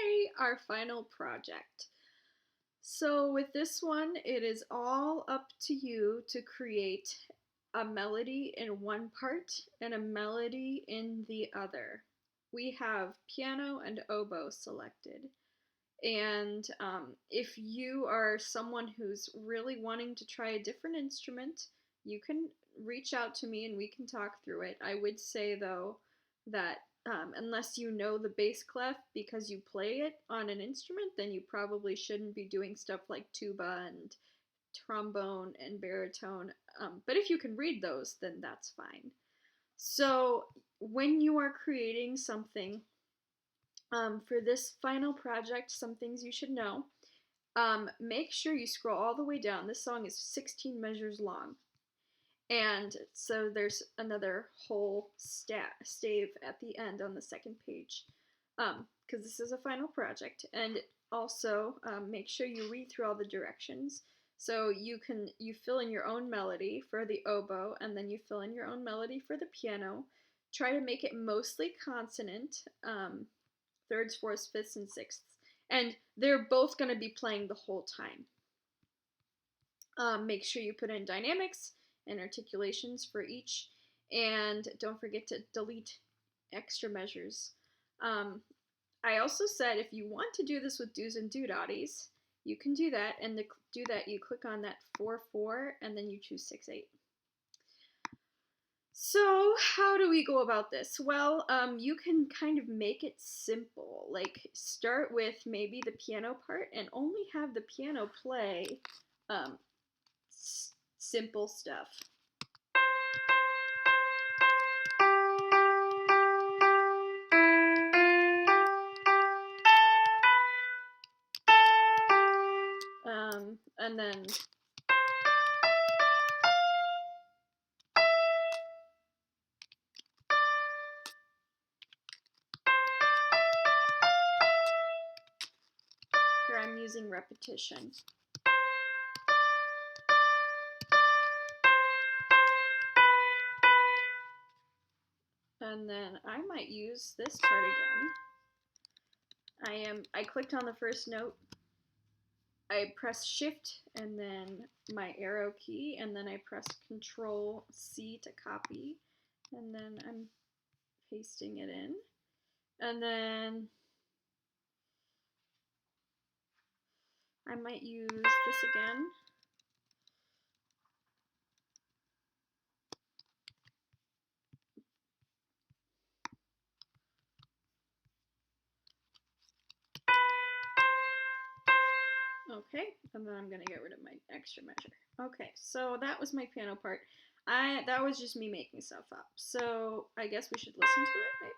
Okay, our final project. So with this one, it is all up to you to create a melody in one part and a melody in the other. We have piano and oboe selected. And if you are someone who's really wanting to try a different instrument, you can reach out to me and we can talk through it. I would say, though, that unless you know the bass clef because you play it on an instrument, then you probably shouldn't be doing stuff like tuba and trombone and baritone. But if you can read those, then that's fine. So when you are creating something, for this final project, some things you should know. Make sure you scroll all the way down. This song is 16 measures long. And so there's another whole stave at the end on the second page, because this is a final project. And also make sure you read through all the directions. So you fill in your own melody for the oboe, and then you fill in your own melody for the piano. Try to make it mostly consonant, thirds, fourths, fifths, and sixths. And they're both going to be playing the whole time. Make sure you put in dynamics and articulations for each. And don't forget to delete extra measures. I also said if you want to do this with do's and do-dotties, you can do that. And to do that, you click on that 4-4 and then you choose 6-8. So how do we go about this? Well, you can kind of make it simple. Like start with maybe the piano part and only have the piano play simple stuff. And then here I'm using repetition. And then I might use this part again. I clicked on the first note. I press shift and then my arrow key, and then I press Control C to copy, and then I'm pasting it in. And then I might use this again. Okay, and then I'm gonna get rid of my extra measure. Okay, so that was my piano part. That was just me making stuff up. So I guess we should listen to it, maybe?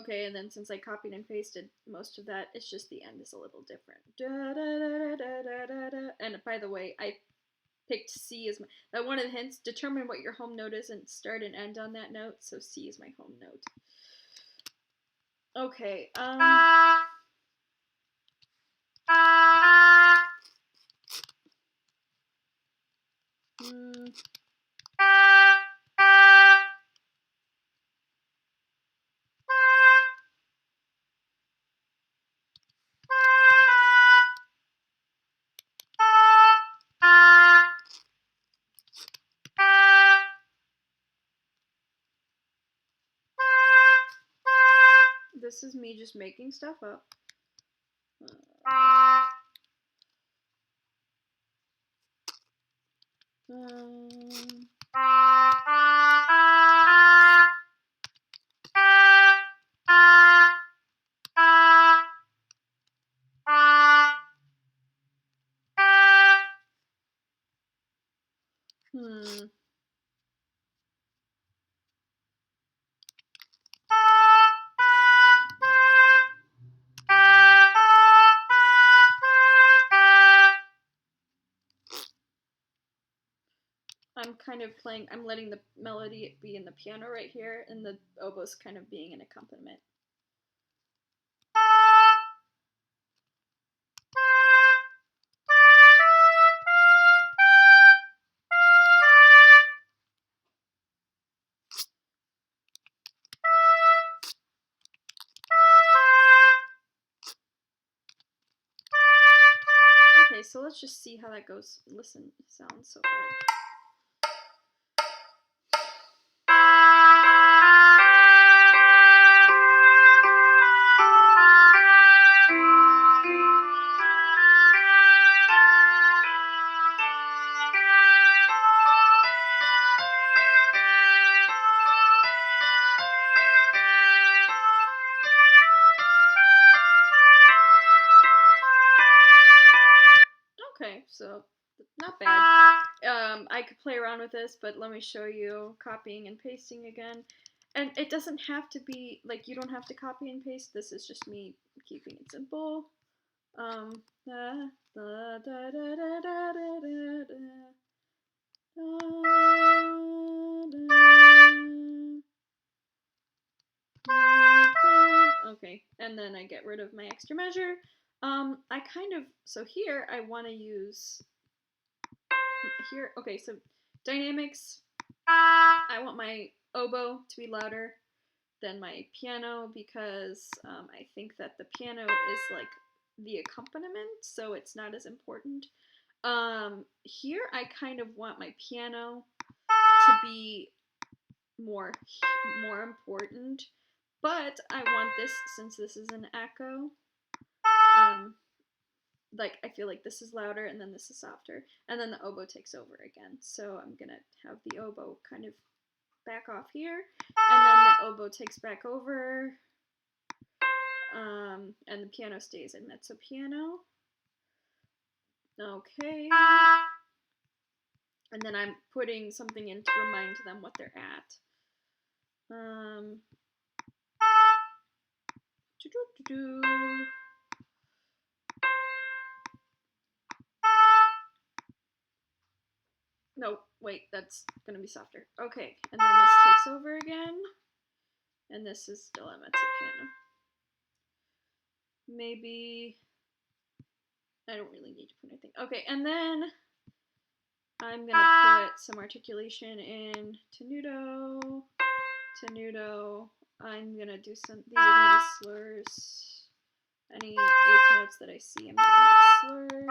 Okay, and then since I copied and pasted most of that, it's just the end is a little different. Da, da, da, da, da, da, da. And by the way, I picked C as my, one of the hints. Determine what your home note is and start and end on that note. So C is my home note. Okay. This is me just making stuff up. I'm kind of playing, I'm letting the melody be in the piano right here, and the oboes kind of being an accompaniment. Okay, so let's just see how that goes. Listen, sounds so far. Okay, so not bad. I could play around with this, but let me show you copying and pasting again. And it doesn't have to be, like, you don't have to copy and paste. This is just me keeping it simple. Da, da, da, da, da, da, da, da. Okay, and then I get rid of my extra measure. I kind of, so here I want to use, here, okay, so dynamics, I want my oboe to be louder than my piano because I think that the piano is like the accompaniment, so it's not as important. Here I kind of want my piano to be more important, but I want this, since this is an echo, like I feel like this is louder and then this is softer, and then the oboe takes over again. So I'm gonna have the oboe kind of back off here, and then the oboe takes back over, and the piano stays in mezzo piano. Okay. And then I'm putting something in to remind them what they're at. No, wait, that's gonna be softer. Okay, and then this takes over again, and this is still a mezzo piano. Maybe I don't really need to put anything. Okay, and then I'm gonna put some articulation in tenuto. Tenuto. I'm gonna do some. These are gonna be slurs. Any eighth notes that I see, I'm gonna make slurs.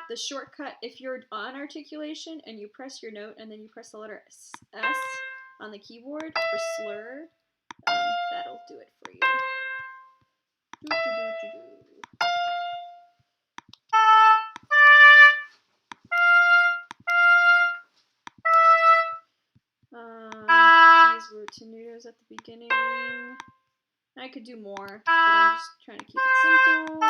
The shortcut, if you're on articulation and you press your note and then you press the letter S on the keyboard for slur, that'll do it for you. These were tenutos at the beginning. I could do more, but I'm just trying to keep it simple.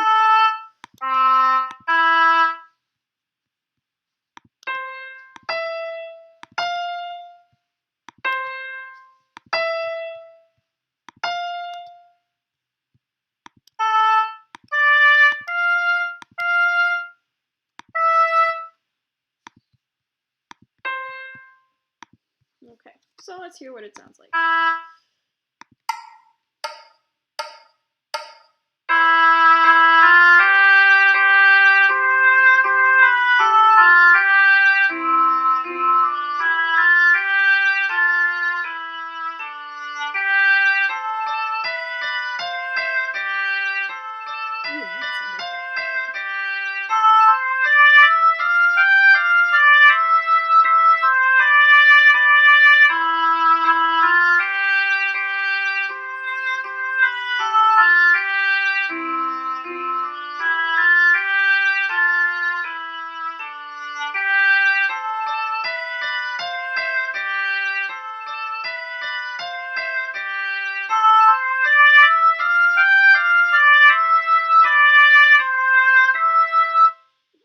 Okay, so let's hear what it sounds like. Ooh, nice, I like that.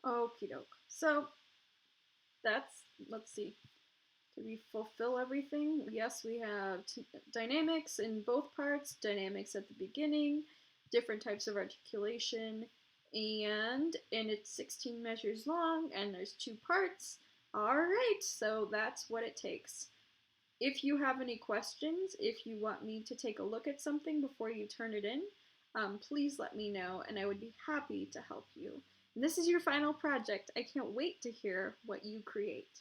Okie doke. So that's, let's see. Did we fulfill everything? Yes, we have dynamics in both parts, dynamics at the beginning, different types of articulation, and it's 16 measures long, and there's 2 parts, All right, so that's what it takes. If you have any questions, if you want me to take a look at something before you turn it in, please let me know and I would be happy to help you. And this is your final project. I can't wait to hear what you create.